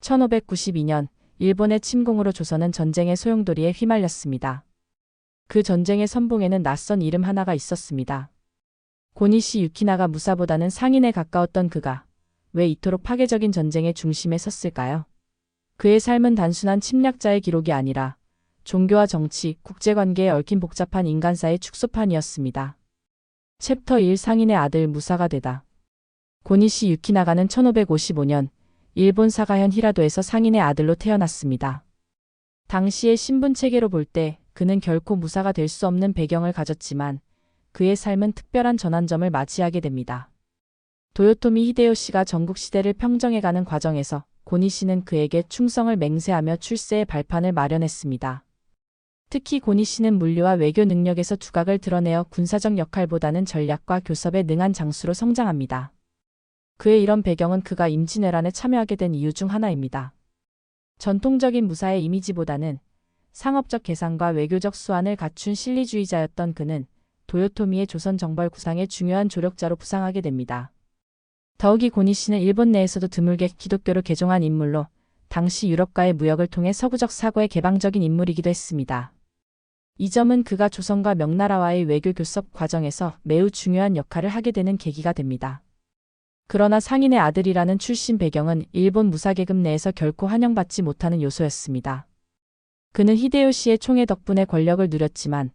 1592년 일본의 침공으로 조선은 전쟁의 소용돌이에 휘말렸습니다. 그 전쟁의 선봉에는 낯선 이름 하나가 있었습니다. 고니시 유키나가 무사보다는 상인에 가까웠던 그가 왜 이토록 파괴적인 전쟁의 중심에 섰을까요? 그의 삶은 단순한 침략자의 기록이 아니라 종교와 정치, 국제관계에 얽힌 복잡한 인간사의 축소판이었습니다. 챕터 1 상인의 아들 무사가 되다. 고니시 유키나가는 1555년 일본 사가현 히라도에서 상인의 아들로 태어났습니다. 당시의 신분 체계로 볼 때 그는 결코 무사가 될 수 없는 배경을 가졌지만 그의 삶은 특별한 전환점을 맞이하게 됩니다. 도요토미 히데요시가 전국시대를 평정해가는 과정에서 고니시는 그에게 충성을 맹세하며 출세의 발판을 마련했습니다. 특히 고니시는 물리와 외교 능력에서 두각을 드러내어 군사적 역할보다는 전략과 교섭에 능한 장수로 성장합니다. 그의 이런 배경은 그가 임진왜란에 참여하게 된 이유 중 하나입니다. 전통적인 무사의 이미지보다는 상업적 계산과 외교적 수완을 갖춘 실리주의자였던 그는 도요토미의 조선 정벌 구상의 중요한 조력자로 부상하게 됩니다. 더욱이 고니시는 일본 내에서도 드물게 기독교를 개종한 인물로 당시 유럽과의 무역을 통해 서구적 사고의 개방적인 인물이기도 했습니다. 이 점은 그가 조선과 명나라와의 외교 교섭 과정에서 매우 중요한 역할을 하게 되는 계기가 됩니다. 그러나 상인의 아들이라는 출신 배경은 일본 무사계급 내에서 결코 환영받지 못하는 요소였습니다. 그는 히데요시의 총애 덕분에 권력을 누렸지만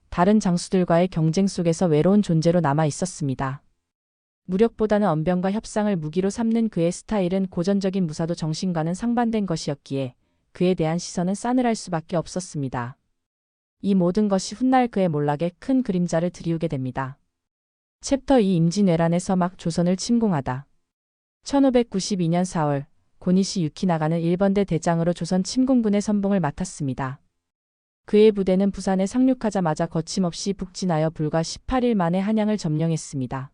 다른 장수들과의 경쟁 속에서 외로운 존재로 남아 있었습니다. 무력보다는 언변과 협상을 무기로 삼는 그의 스타일은 고전적인 무사도 정신과는 상반된 것이었기에 그에 대한 시선은 싸늘할 수밖에 없었습니다. 이 모든 것이 훗날 그의 몰락에 큰 그림자를 드리우게 됩니다. 챕터 2 임진왜란의 서막 조선을 침공하다. 1592년 4월 고니시 유키나가는 1번대 대장으로 조선 침공군의 선봉을 맡았습니다. 그의 부대는 부산에 상륙하자마자 거침없이 북진하여 불과 18일 만에 한양을 점령했습니다.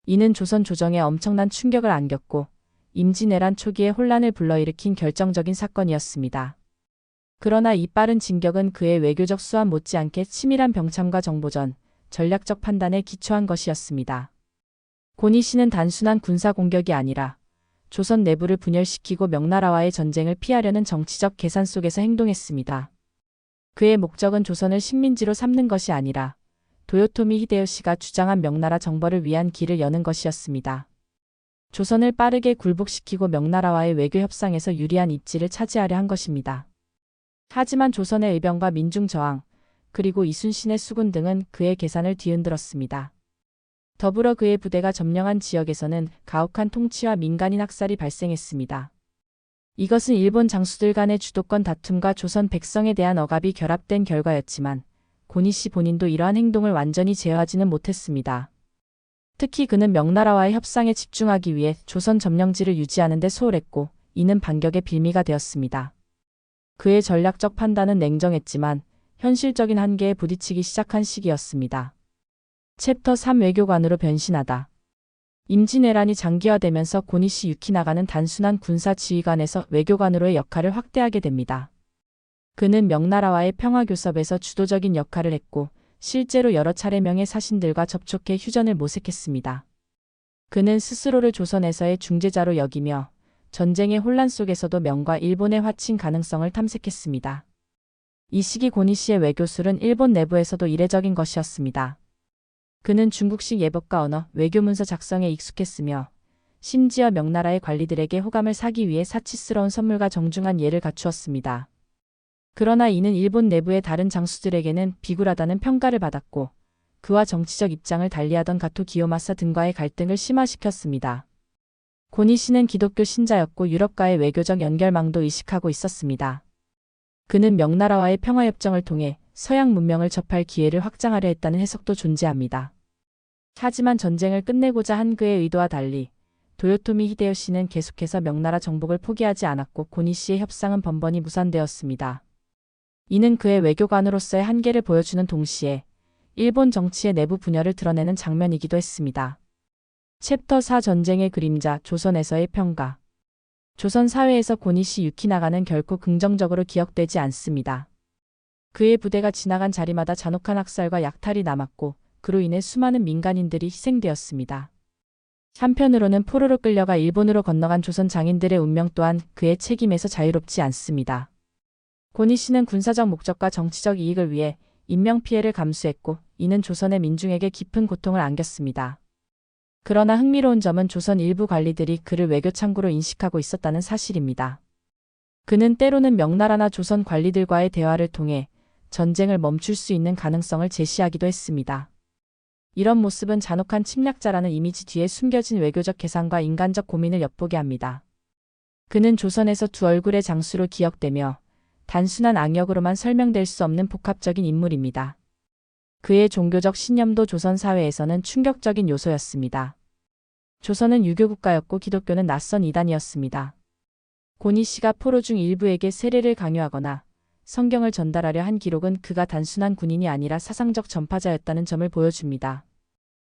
이는 조선 조정에 엄청난 충격을 안겼고 임진왜란 초기에 혼란을 불러일으킨 결정적인 사건이었습니다. 그러나 이 빠른 진격은 그의 외교적 수완 못지않게 치밀한 병참과 정보전, 전략적 판단에 기초한 것이었습니다. 고니시는 단순한 군사 공격이 아니라 조선 내부를 분열시키고 명나라와의 전쟁을 피하려는 정치적 계산 속에서 행동했습니다. 그의 목적은 조선을 식민지로 삼는 것이 아니라 도요토미 히데요시가 주장한 명나라 정벌을 위한 길을 여는 것이었습니다. 조선을 빠르게 굴복시키고 명나라와의 외교 협상에서 유리한 입지를 차지하려 한 것입니다. 하지만 조선의 의병과 민중 저항, 그리고 이순신의 수군 등은 그의 계산을 뒤흔들었습니다. 더불어 그의 부대가 점령한 지역에서는 가혹한 통치와 민간인 학살이 발생했습니다. 이것은 일본 장수들 간의 주도권 다툼과 조선 백성에 대한 억압이 결합된 결과였지만 고니시 본인도 이러한 행동을 완전히 제어하지는 못했습니다. 특히 그는 명나라와의 협상에 집중하기 위해 조선 점령지를 유지하는 데 소홀했고 이는 반격의 빌미가 되었습니다. 그의 전략적 판단은 냉정했지만 현실적인 한계에 부딪히기 시작한 시기였습니다. 챕터 3 외교관으로 변신하다. 임진왜란이 장기화되면서 고니시 유키나가는 단순한 군사 지휘관에서 외교관으로의 역할을 확대하게 됩니다. 그는 명나라와의 평화교섭에서 주도적인 역할을 했고 실제로 여러 차례 명의 사신들과 접촉해 휴전을 모색했습니다. 그는 스스로를 조선에서의 중재자로 여기며 전쟁의 혼란 속에서도 명과 일본의 화친 가능성을 탐색했습니다. 이 시기 고니시의 외교술은 일본 내부에서도 이례적인 것이었습니다. 그는 중국식 예법과 언어, 외교문서 작성에 익숙했으며 심지어 명나라의 관리들에게 호감을 사기 위해 사치스러운 선물과 정중한 예를 갖추었습니다. 그러나 이는 일본 내부의 다른 장수들에게는 비굴하다는 평가를 받았고 그와 정치적 입장을 달리하던 가토 기요마사 등과의 갈등을 심화시켰습니다. 고니시는 기독교 신자였고 유럽과의 외교적 연결망도 의식하고 있었습니다. 그는 명나라와의 평화협정을 통해 서양 문명을 접할 기회를 확장하려 했다는 해석도 존재합니다. 하지만 전쟁을 끝내고자 한 그의 의도와 달리 도요토미 히데요시는 계속해서 명나라 정복을 포기하지 않았고 고니시의 협상은 번번이 무산되었습니다. 이는 그의 외교관으로서의 한계를 보여주는 동시에 일본 정치의 내부 분열을 드러내는 장면이기도 했습니다. 챕터 4 전쟁의 그림자, 조선에서의 평가. 조선 사회에서 고니시 유키나가는 결코 긍정적으로 기억되지 않습니다. 그의 부대가 지나간 자리마다 잔혹한 학살과 약탈이 남았고 그로 인해 수많은 민간인들이 희생되었습니다. 한편으로는 포로로 끌려가 일본으로 건너간 조선 장인들의 운명 또한 그의 책임에서 자유롭지 않습니다. 고니 씨는 군사적 목적과 정치적 이익을 위해 인명피해를 감수했고 이는 조선의 민중에게 깊은 고통을 안겼습니다. 그러나 흥미로운 점은 조선 일부 관리들이 그를 외교창구로 인식하고 있었다는 사실입니다. 그는 때로는 명나라나 조선 관리들과의 대화를 통해 전쟁을 멈출 수 있는 가능성을 제시하기도 했습니다. 이런 모습은 잔혹한 침략자라는 이미지 뒤에 숨겨진 외교적 계산과 인간적 고민을 엿보게 합니다. 그는 조선에서 두 얼굴의 장수로 기억되며 단순한 악역으로만 설명될 수 없는 복합적인 인물입니다. 그의 종교적 신념도 조선 사회에서는 충격적인 요소였습니다. 조선은 유교국가였고 기독교는 낯선 이단이었습니다. 고니 씨가 포로 중 일부에게 세례를 강요하거나 성경을 전달하려 한 기록은 그가 단순한 군인이 아니라 사상적 전파자였다는 점을 보여줍니다.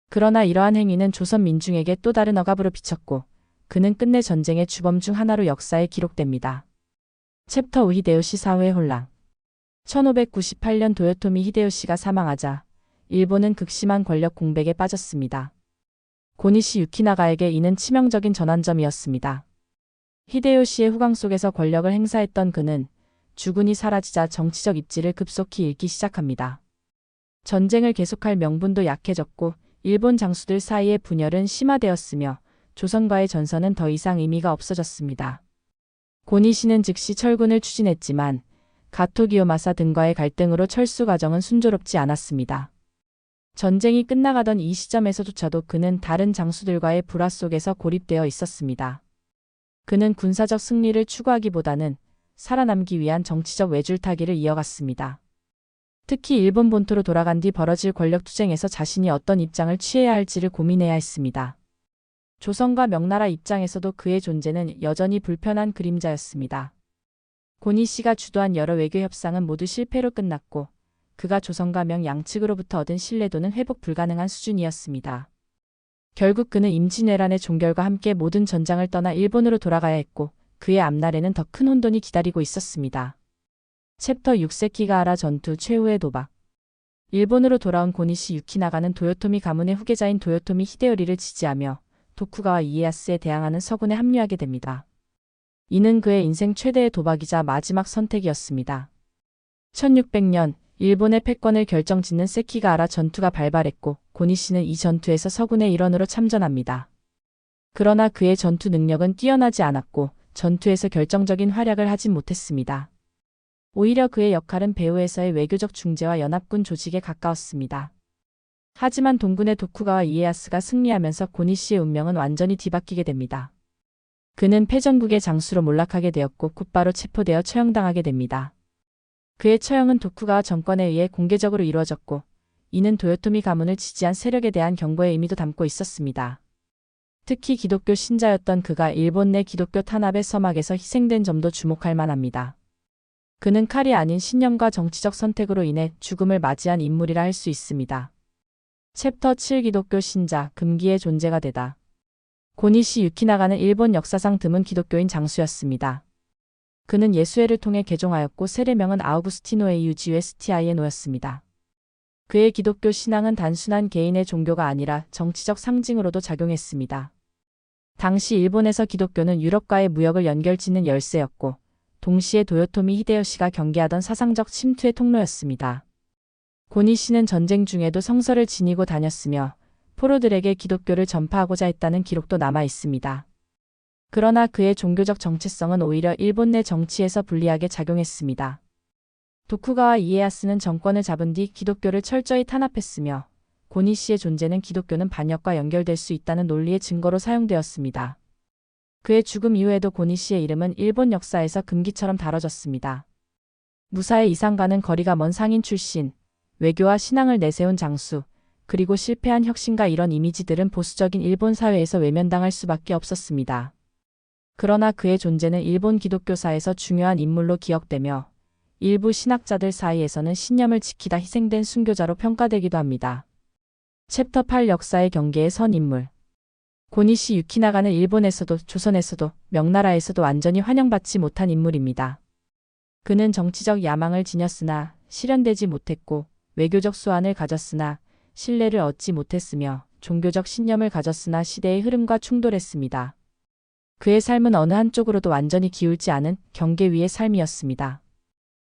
그러나 이러한 행위는 조선 민중에게 또 다른 억압으로 비쳤고 그는 끝내 전쟁의 주범 중 하나로 역사에 기록됩니다. 챕터 5 히데요시 사후의 혼란 1598년 도요토미 히데요시가 사망하자 일본은 극심한 권력 공백에 빠졌습니다. 고니시 유키나가에게 이는 치명적인 전환점이었습니다. 히데요시의 후광 속에서 권력을 행사했던 그는 주군이 사라지자 정치적 입지를 급속히 잃기 시작합니다. 전쟁을 계속할 명분도 약해졌고 일본 장수들 사이의 분열은 심화되었으며 조선과의 전선은 더 이상 의미가 없어졌습니다. 고니시는 즉시 철군을 추진했지만 가토 기요마사 등과의 갈등으로 철수 과정은 순조롭지 않았습니다. 전쟁이 끝나가던 이 시점에서조차도 그는 다른 장수들과의 불화 속에서 고립되어 있었습니다. 그는 군사적 승리를 추구하기보다는 살아남기 위한 정치적 외줄타기를 이어갔습니다. 특히 일본 본토로 돌아간 뒤 벌어질 권력투쟁에서 자신이 어떤 입장을 취해야 할지를 고민해야 했습니다. 조선과 명나라 입장에서도 그의 존재는 여전히 불편한 그림자였습니다. 고니 씨가 주도한 여러 외교 협상은 모두 실패로 끝났고 그가 조선과 명 양측으로부터 얻은 신뢰도는 회복 불가능한 수준이었습니다. 결국 그는 임진왜란의 종결과 함께 모든 전장을 떠나 일본으로 돌아가야 했고 그의 앞날에는 더 큰 혼돈이 기다리고 있었습니다. 챕터 6 세키가하라 전투 최후의 도박 일본으로 돌아온 고니시 유키나가는 도요토미 가문의 후계자인 도요토미 히데요리를 지지하며 도쿠가와 이에야스에 대항하는 서군에 합류하게 됩니다. 이는 그의 인생 최대의 도박이자 마지막 선택이었습니다. 1600년 일본의 패권을 결정짓는 세키가하라 전투가 발발했고 고니시는 이 전투에서 서군의 일원으로 참전합니다. 그러나 그의 전투 능력은 뛰어나지 않았고 전투에서 결정적인 활약을 하진 못했습니다. 오히려 그의 역할은 배후에서의 외교적 중재와 연합군 조직에 가까웠습니다. 하지만 동군의 도쿠가와 이에야스가 승리하면서 고니시의 운명은 완전히 뒤바뀌게 됩니다. 그는 패전국의 장수로 몰락하게 되었고 곧바로 체포되어 처형당하게 됩니다. 그의 처형은 도쿠가와 정권에 의해 공개적으로 이루어졌고 이는 도요토미 가문을 지지한 세력에 대한 경고의 의미도 담고 있었습니다. 특히 기독교 신자였던 그가 일본 내 기독교 탄압의 서막에서 희생된 점도 주목할 만합니다. 그는 칼이 아닌 신념과 정치적 선택으로 인해 죽음을 맞이한 인물이라 할 수 있습니다. 챕터 7 기독교 신자 금기의 존재가 되다. 고니시 유키나가는 일본 역사상 드문 기독교인 장수였습니다. 그는 예수회를 통해 개종하였고 세례명은 아우구스티노의 유지웨스티아이에노였습니다. 그의 기독교 신앙은 단순한 개인의 종교가 아니라 정치적 상징으로도 작용했습니다. 당시 일본에서 기독교는 유럽과의 무역을 연결짓는 열쇠였고 동시에 도요토미 히데요시가 경계하던 사상적 침투의 통로였습니다. 고니시는 전쟁 중에도 성서를 지니고 다녔으며 포로들에게 기독교를 전파하고자 했다는 기록도 남아 있습니다. 그러나 그의 종교적 정체성은 오히려 일본 내 정치에서 불리하게 작용했습니다. 도쿠가와 이에야스는 정권을 잡은 뒤 기독교를 철저히 탄압했으며 고니시의 존재는 기독교는 반역과 연결될 수 있다는 논리의 증거로 사용되었습니다. 그의 죽음 이후에도 고니시의 이름은 일본 역사에서 금기처럼 다뤄졌습니다. 무사의 이상과는 거리가 먼 상인 출신, 외교와 신앙을 내세운 장수, 그리고 실패한 혁신가 이런 이미지들은 보수적인 일본 사회에서 외면당할 수밖에 없었습니다. 그러나 그의 존재는 일본 기독교사에서 중요한 인물로 기억되며 일부 신학자들 사이에서는 신념을 지키다 희생된 순교자로 평가되기도 합니다. 챕터 8 역사의 경계에 선 인물 고니시 유키나가는 일본에서도 조선에서도 명나라에서도 완전히 환영받지 못한 인물입니다. 그는 정치적 야망을 지녔으나 실현되지 못했고 외교적 수완을 가졌으나 신뢰를 얻지 못했으며 종교적 신념을 가졌으나 시대의 흐름과 충돌했습니다. 그의 삶은 어느 한쪽으로도 완전히 기울지 않은 경계 위의 삶이었습니다.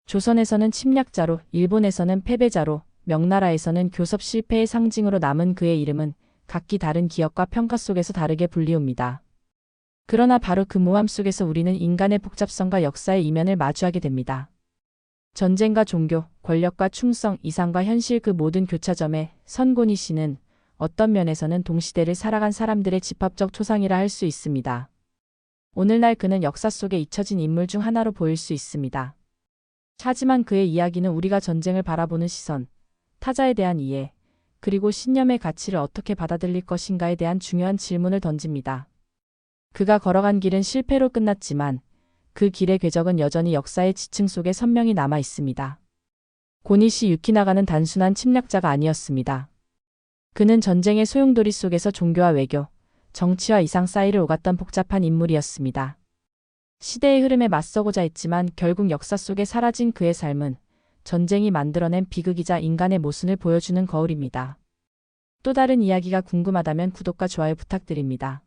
조선에서는 침략자로, 일본에서는 패배자로, 명나라에서는 교섭 실패의 상징으로 남은 그의 이름은 각기 다른 기억과 평가 속에서 다르게 불리웁니다. 그러나 바로 그 모함 속에서 우리는 인간의 복잡성과 역사의 이면을 마주하게 됩니다. 전쟁과 종교, 권력과 충성, 이상과 현실 그 모든 교차점에 선고니 씨는 어떤 면에서는 동시대를 살아간 사람들의 집합적 초상이라 할 수 있습니다. 오늘날 그는 역사 속에 잊혀진 인물 중 하나로 보일 수 있습니다. 하지만 그의 이야기는 우리가 전쟁을 바라보는 시선, 타자에 대한 이해, 그리고 신념의 가치를 어떻게 받아들일 것인가에 대한 중요한 질문을 던집니다. 그가 걸어간 길은 실패로 끝났지만 그 길의 궤적은 여전히 역사의 지층 속에 선명히 남아 있습니다. 고니시 유키나가는 단순한 침략자가 아니었습니다. 그는 전쟁의 소용돌이 속에서 종교와 외교, 정치와 이상 사이를 오갔던 복잡한 인물이었습니다. 시대의 흐름에 맞서고자 했지만 결국 역사 속에 사라진 그의 삶은 전쟁이 만들어낸 비극이자 인간의 모순을 보여주는 거울입니다. 또 다른 이야기가 궁금하다면 구독과 좋아요 부탁드립니다.